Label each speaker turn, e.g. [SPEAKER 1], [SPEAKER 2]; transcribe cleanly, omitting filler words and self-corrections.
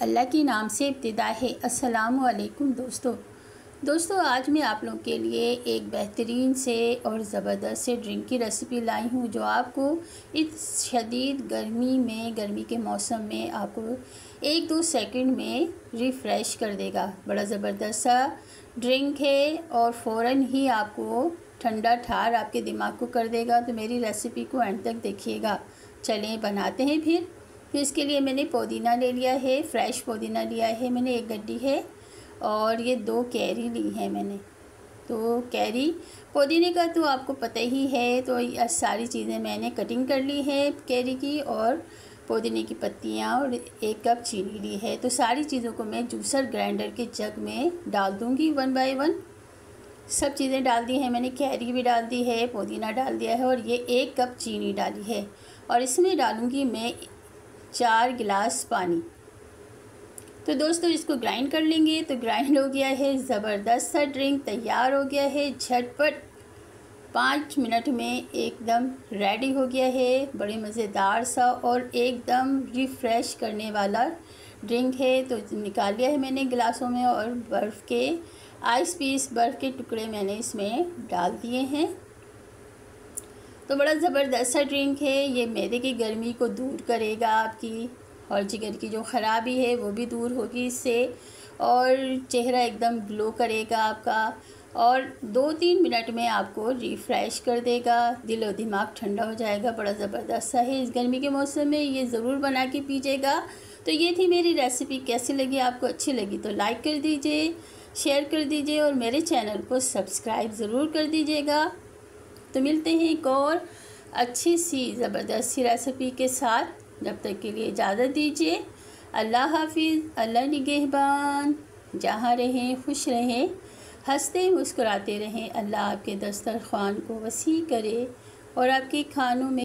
[SPEAKER 1] अल्लाह के नाम से इब्तिदा है। अस्सलामु अलैकुम दोस्तों आज मैं आप लोगों के लिए एक बेहतरीन से और ज़बरदस्त से ड्रिंक की रेसिपी लाई हूँ जो आपको इस शदीद गर्मी के मौसम में आपको 1-2 सेकंड में रिफ़्रेश कर देगा। बड़ा ज़बरदस्त सा ड्रिंक है और फ़ौरन ही आपको ठंडा ठार आपके दिमाग को कर देगा। तो मेरी रेसिपी को एंड तक देखिएगा। चलें बनाते हैं फिर। तो इसके लिए मैंने पुदीना ले लिया है, फ्रेश पुदीना लिया है मैंने 1 गड्डी है और ये 2 कैरी ली है मैंने। तो कैरी पुदीने का तो आपको पता ही है। तो ये सारी चीज़ें मैंने कटिंग कर ली है कैरी की और पुदीने की पत्तियाँ और 1 कप चीनी ली है। तो सारी चीज़ों को मैं जूसर ग्राइंडर के जग में डाल दूँगी 1 बाय 1। सब चीज़ें डाल दी हैं मैंने, कैरी भी डाल दी है, पुदीना डाल दिया है और ये 1 कप चीनी डाली है और इसमें डालूँगी मैं 4 गिलास पानी। तो दोस्तों इसको ग्राइंड कर लेंगे। तो ग्राइंड हो गया है, ज़बरदस्त सा ड्रिंक तैयार हो गया है। झटपट 5 मिनट में एकदम रेडी हो गया है। बड़े मज़ेदार सा और एकदम रिफ़्रेश करने वाला ड्रिंक है। तो निकाल लिया है मैंने गिलासों में और बर्फ़ के आइस पीस, बर्फ़ के टुकड़े मैंने इसमें डाल दिए हैं। तो बड़ा ज़बरदस्त सा ड्रिंक है। ये मैदे की गर्मी को दूर करेगा आपकी और जिगर की जो ख़राबी है वो भी दूर होगी इससे और चेहरा एकदम ग्लो करेगा आपका और 2-3 मिनट में आपको रिफ़्रेश कर देगा। दिल और दिमाग ठंडा हो जाएगा। बड़ा ज़बरदस्त सा है। इस गर्मी के मौसम में ये ज़रूर बना के पीजिएगा। तो ये थी मेरी रेसिपी। कैसी लगी आपको? अच्छी लगी तो लाइक कर दीजिए, शेयर कर दीजिए और मेरे चैनल को सब्सक्राइब ज़रूर कर दीजिएगा। तो मिलते हैं एक और अच्छी सी ज़बरदस्त सी रेसिपी के साथ। जब तक के लिए इजाज़त दीजिए। अल्लाह हाफिज़, अल्लाह निगहबान। जहाँ रहें खुश रहें, हंसते मुस्कुराते रहें। अल्लाह आपके दस्तरख़्वान को वसी करे और आपके खानों में